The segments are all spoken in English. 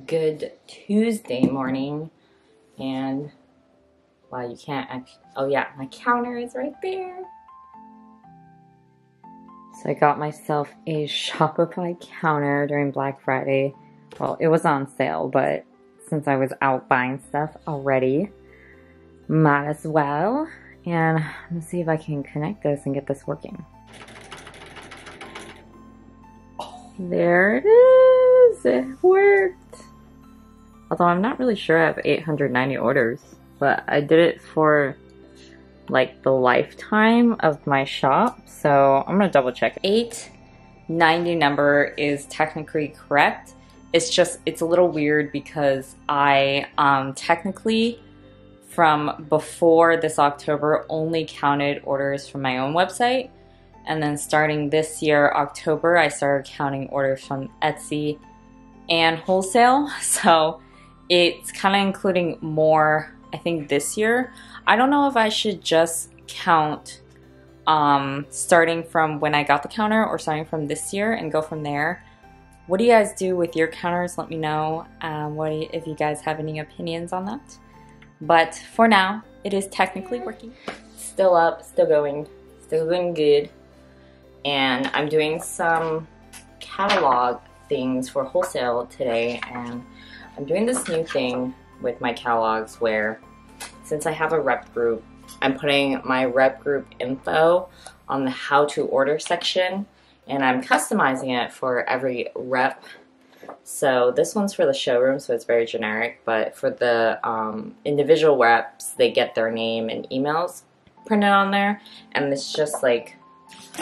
Good Tuesday morning, and wow, you can't actually, oh yeah, my counter is right there. So I got myself a Shopify counter during Black Friday. Well, it was on sale, but since I was out buying stuff already, might as well. And let's see if I can connect this and get this working. There it is, it worked. Although I'm not really sure I have 890 orders, but I did it for like the lifetime of my shop, so I'm gonna double check. 890 number is technically correct. It's just, it's a little weird because I technically from before this October only counted orders from my own website. And then starting this year, October, I started counting orders from Etsy and wholesale. So it's kind of including more, I think, this year. I don't know if I should just count starting from when I got the counter or starting from this year and go from there. What do you guys do with your counters? Let me know if you guys have any opinions on that. But for now, it is technically working. Still up, still going good. And I'm doing some catalog things for wholesale today, and I'm doing this new thing with my catalogs where, since I have a rep group, I'm putting my rep group info on the how to order section, and I'm customizing it for every rep. So this one's for the showroom, so it's very generic, but for the individual reps, they get their name and emails printed on there, and it's just like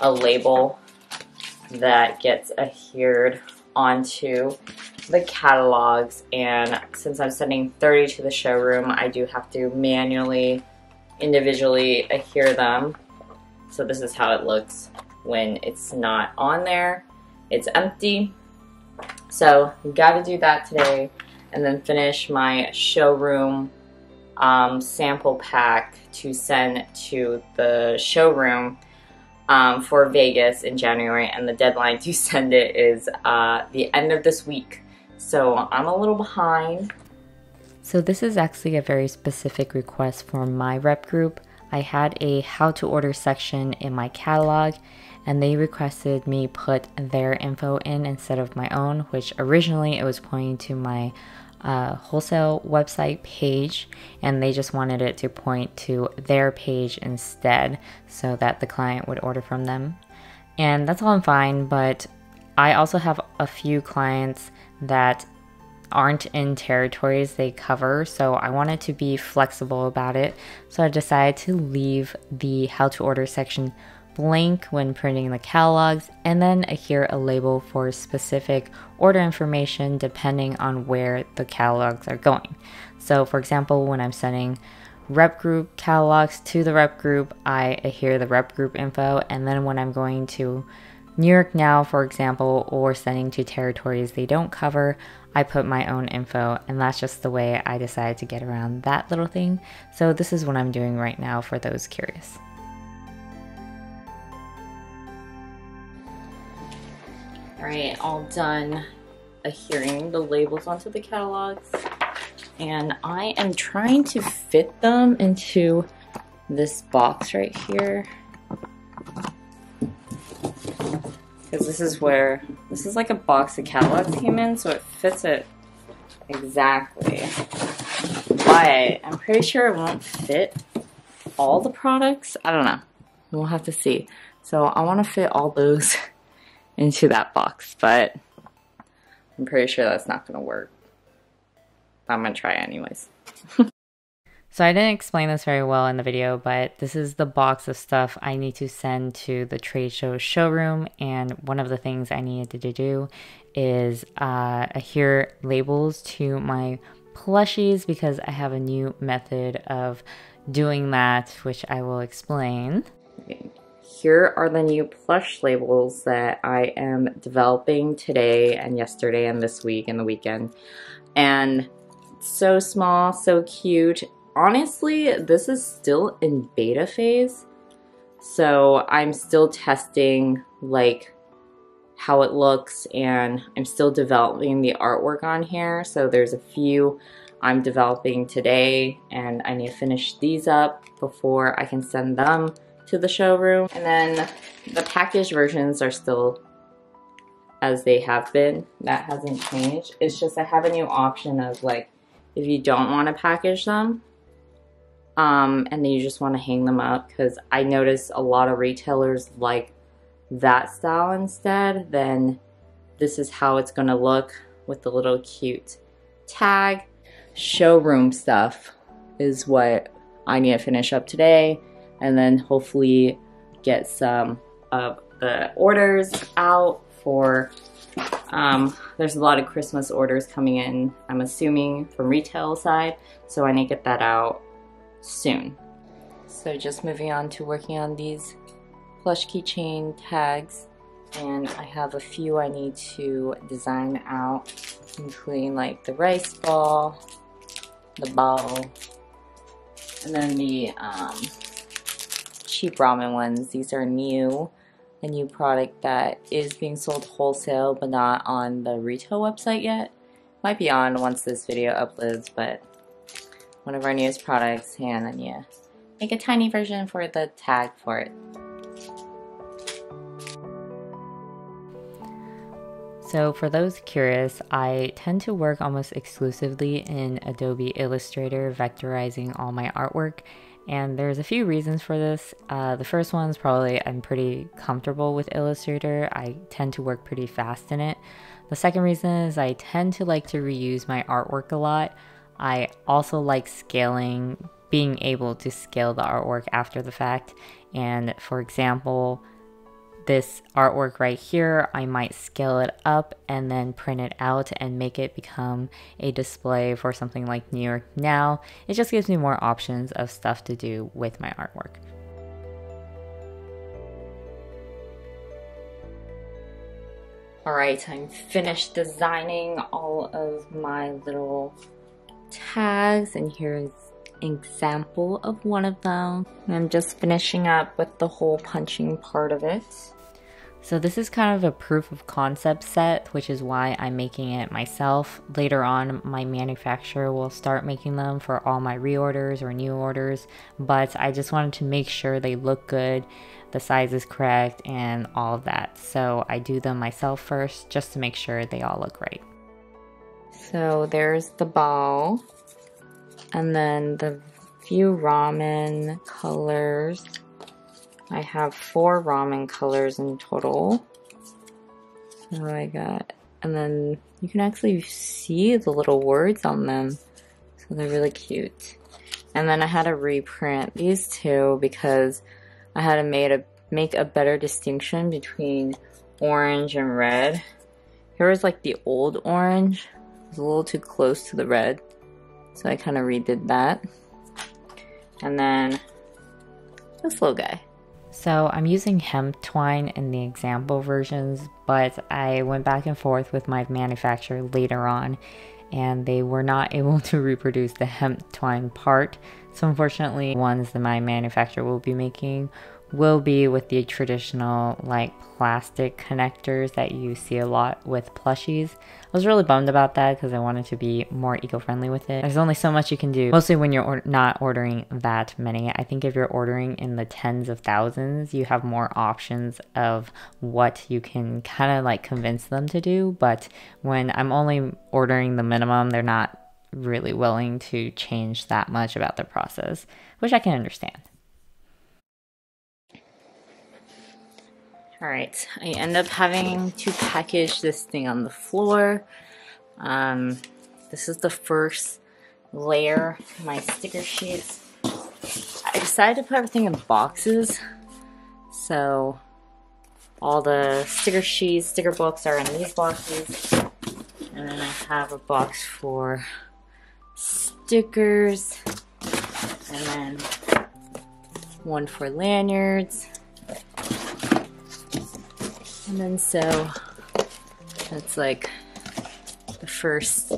a label that gets adhered onto the catalogs. And since I'm sending 30 to the showroom, I do have to manually, individually adhere them. So this is how it looks when it's not on there. It's empty. So we gotta do that today, and then finish my showroom sample pack to send to the showroom for Vegas in January, and the deadline to send it is the end of this week. So I'm a little behind. So this is actually a very specific request for my rep group. I had a how to order section in my catalog, and they requested me put their info in instead of my own, which originally it was pointing to my wholesale website page, and they just wanted it to point to their page instead so that the client would order from them. And that's all fine, but I also have a few clients that aren't in territories they cover, so I wanted to be flexible about it. So I decided to leave the how to order section blank when printing the catalogs, and then adhere a label for specific order information depending on where the catalogs are going. So for example, when I'm sending rep group catalogs to the rep group, I adhere the rep group info, and then when I'm going to New York Now, for example, or sending to territories they don't cover, I put my own info, and that's just the way I decided to get around that little thing. So this is what I'm doing right now for those curious. Alright, all done adhering the labels onto the catalogs, and I am trying to fit them into this box right here, because this is like a box the catalogs came in, so it fits it exactly. But I'm pretty sure it won't fit all the products. I don't know, we'll have to see. So I want to fit all those into that box, but I'm pretty sure that's not gonna work. I'm gonna try anyways. So I didn't explain this very well in the video, but this is the box of stuff I need to send to the trade show showroom, and one of the things I needed to do is adhere labels to my plushies, because I have a new method of doing that, which I will explain. Okay. Here are the new plush labels that I am developing today and yesterday and this week and the weekend. And so small, so cute. Honestly, this is still in beta phase, so I'm still testing like how it looks, and I'm still developing the artwork on here. So there's a few I'm developing today, and I need to finish these up before I can send them to the showroom. And then the packaged versions are still as they have been. That hasn't changed. It's just I have a new option of like, if you don't want to package them, and then you just want to hang them up, because I noticed a lot of retailers like that style instead, then this is how it's gonna look with the little cute tag. Showroom stuff is what I need to finish up today, and then hopefully get some of the orders out for there's a lot of Christmas orders coming in, I'm assuming, from retail side, so I need to get that out soon. So just moving on to working on these plush keychain tags, and I have a few I need to design out, including like the rice ball, the ball, and then the cheap ramen ones. These are new. A new product that is being sold wholesale but not on the retail website yet. Might be on once this video uploads, but one of our newest products, and I need to make a tiny version for the tag for it. So for those curious, I tend to work almost exclusively in Adobe Illustrator, vectorizing all my artwork. And there's a few reasons for this. The first one is probably I'm pretty comfortable with Illustrator. I tend to work pretty fast in it. The second reason is I tend to like to reuse my artwork a lot. I also like scaling, being able to scale the artwork after the fact. And for example, this artwork right here, I might scale it up and then print it out and make it become a display for something like New York Now. It just gives me more options of stuff to do with my artwork. Alright, I'm finished designing all of my little tags, and here's an example of one of them. I'm just finishing up with the hole punching part of it. So this is kind of a proof of concept set, which is why I'm making it myself. Later on, my manufacturer will start making them for all my reorders or new orders, but I just wanted to make sure they look good, the size is correct, and all of that. So I do them myself first, just to make sure they all look right. So there's the ball, and then the few ramen colors. I have 4 ramen colors in total. So I got, and then you can actually see the little words on them. So they're really cute. And then I had to reprint these two because I had to make a better distinction between orange and red. Here was like the old orange. It was a little too close to the red. So I kind of redid that. And then this little guy. So I'm using hemp twine in the example versions, but I went back and forth with my manufacturer later on, and they were not able to reproduce the hemp twine part. So unfortunately, ones that my manufacturer will be making will be with the traditional like plastic connectors that you see a lot with plushies. I was really bummed about that because I wanted to be more eco-friendly with it. There's only so much you can do, mostly when you're not ordering that many. I think if you're ordering in the tens of thousands, you have more options of what you can kind of like convince them to do. But when I'm only ordering the minimum, they're not really willing to change that much about their process, which I can understand. Alright, I end up having to package this thing on the floor. This is the first layer of my sticker sheets. I decided to put everything in boxes, so all the sticker sheets, sticker books are in these boxes, and then I have a box for stickers, and then one for lanyards. And then so that's like the first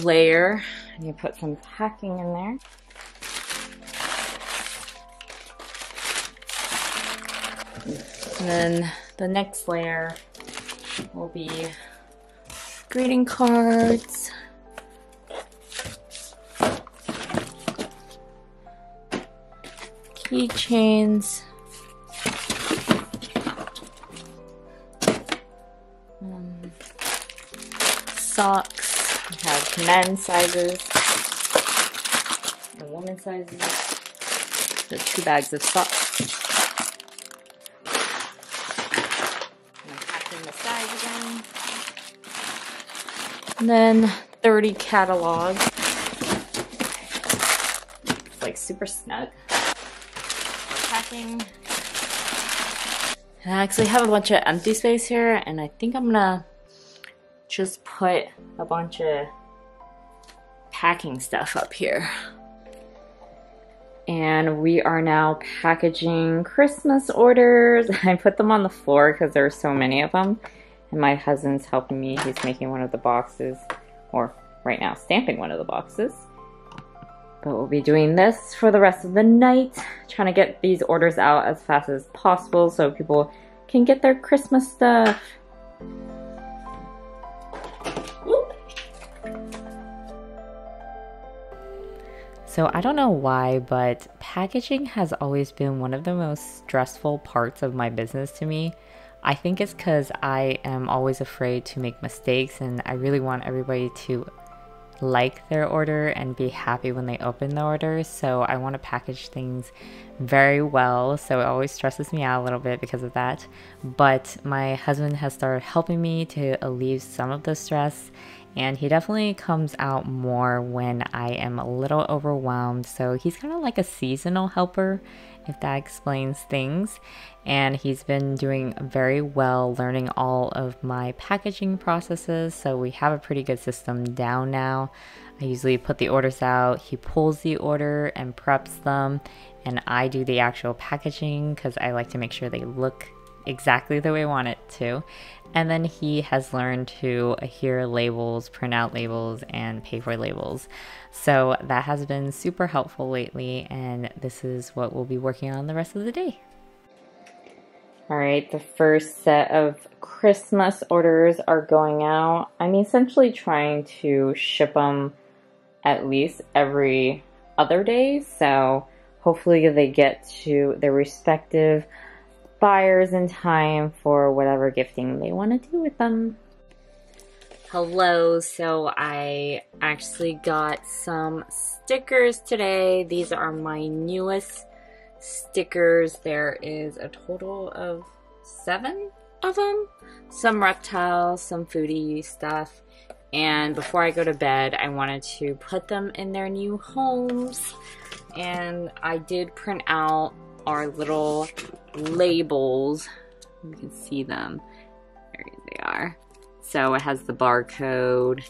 layer. And you put some packing in there. And then the next layer will be greeting cards, keychains, socks. We have men's sizes and women's sizes. So 2 bags of socks. And I'm packing the size again. And then 30 catalogs. It's like super snug. Packing. I actually have a bunch of empty space here, and I think I'm gonna just put a bunch of packing stuff up here. And we are now packaging Christmas orders. I put them on the floor because there are so many of them. And my husband's helping me. He's making one of the boxes, or right now stamping one of the boxes. But we'll be doing this for the rest of the night, trying to get these orders out as fast as possible so people can get their Christmas stuff. Whoop. So I don't know why, but packaging has always been one of the most stressful parts of my business to me. I think it's because I am always afraid to make mistakes, and I really want everybody to like their order and be happy when they open the order. So I want to package things very well, so it always stresses me out a little bit because of that. But my husband has started helping me to alleviate some of the stress, and he definitely comes out more when I am a little overwhelmed. So he's kind of like a seasonal helper, if that explains things. And he's been doing very well learning all of my packaging processes, so we have a pretty good system down now. I usually put the orders out, he pulls the order and preps them, and I do the actual packaging because I like to make sure they look exactly the way I want it to. And then he has learned to adhere labels, print out labels, and pay for labels. So that has been super helpful lately, and this is what we'll be working on the rest of the day. All right, the first set of Christmas orders are going out. I'm essentially trying to ship them at least every other day, so hopefully they get to their respective buyers in time for whatever gifting they want to do with them. Hello, so I actually got some stickers today. These are my newest stickers. There is a total of 7 of them. Some reptiles, some foodie stuff. And before I go to bed, I wanted to put them in their new homes. And I did print out our little labels. You can see them. There they are. So it has the barcode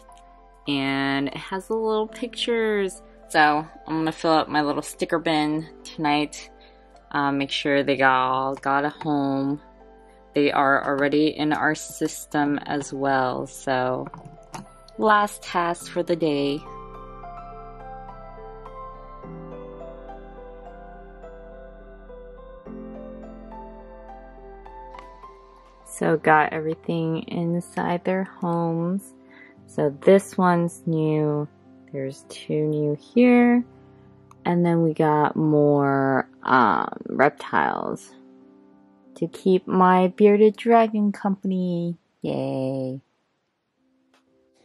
and it has the little pictures. So I'm gonna fill up my little sticker bin tonight. Make sure they all got a home. They are already in our system as well. So last task for the day. So got everything inside their homes. So this one's new. There's 2 new here. And then we got more reptiles to keep my bearded dragon company. Yay.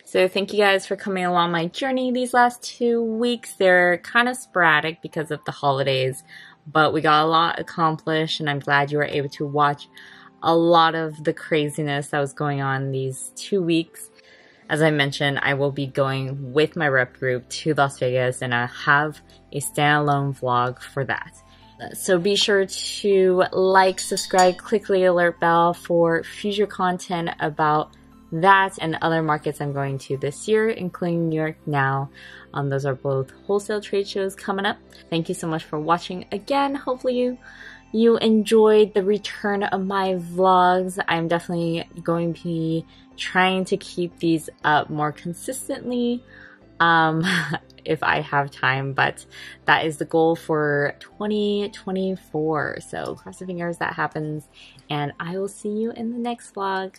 So thank you guys for coming along my journey these last 2 weeks. They're kind of sporadic because of the holidays, but we got a lot accomplished, and I'm glad you were able to watch a lot of the craziness that was going on these 2 weeks. As I mentioned, I will be going with my rep group to Las Vegas, and I have a standalone vlog for that. So be sure to like, subscribe, click the alert bell for future content about that and other markets I'm going to this year, including New York now. Those are both wholesale trade shows coming up. Thank you so much for watching again. Hopefully you enjoyed the return of my vlogs. I'm definitely going to be trying to keep these up more consistently if I have time, but that is the goal for 2024. So cross your fingers that happens, and I will see you in the next vlog.